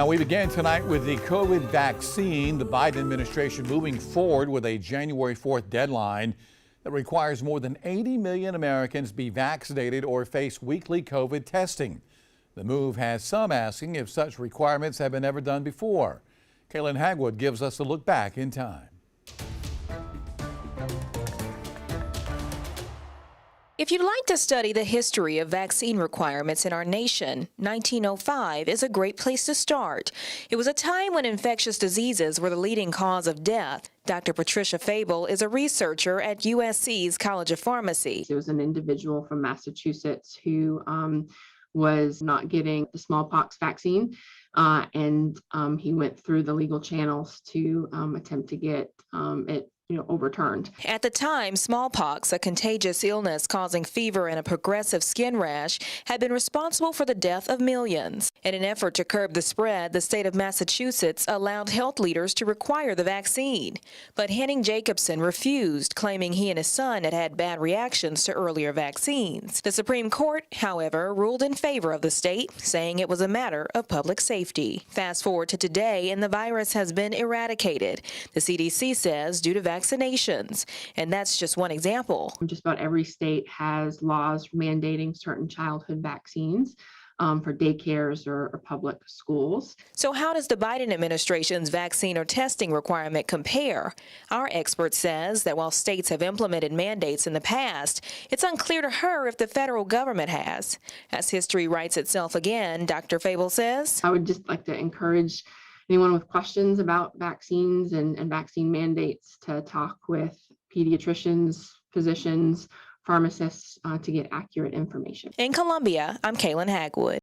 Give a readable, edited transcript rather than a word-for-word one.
Now, we began tonight with the COVID vaccine. The Biden administration moving forward with a January 4th deadline that requires more than 80 million Americans be vaccinated or face weekly COVID testing. The move has some asking if such requirements have been ever done before. Kaylin Hagwood gives us a look back in time. If you'd like to study the history of vaccine requirements in our nation, 1905 is a great place to start. It was a time when infectious diseases were the leading cause of death. Dr. Patricia Fable is a researcher at USC's College of Pharmacy. There was an individual from Massachusetts who was not getting the smallpox vaccine, and he went through the legal channels to attempt to get it overturned. At the time, smallpox, a contagious illness causing fever and a progressive skin rash, had been responsible for the death of millions. In an effort to curb the spread, the state of Massachusetts allowed health leaders to require the vaccine. But Henning Jacobson refused, claiming he and his son had had bad reactions to earlier vaccines. The Supreme Court, however, ruled in favor of the state, saying it was a matter of public safety. Fast forward to today, and the virus has been eradicated. The CDC says due to vaccinations, and that's just one example. Just about every state has laws mandating certain childhood vaccines for daycares or public schools. So how does the Biden administration's vaccine or testing requirement compare? Our expert says that while states have implemented mandates in the past, it's unclear to her if the federal government has. As history writes itself again, Dr. Fable says, I would just like to encourage anyone with questions about vaccines and vaccine mandates to talk with pediatricians, physicians, pharmacists to get accurate information. In Columbia, I'm Kaylin Hagwood.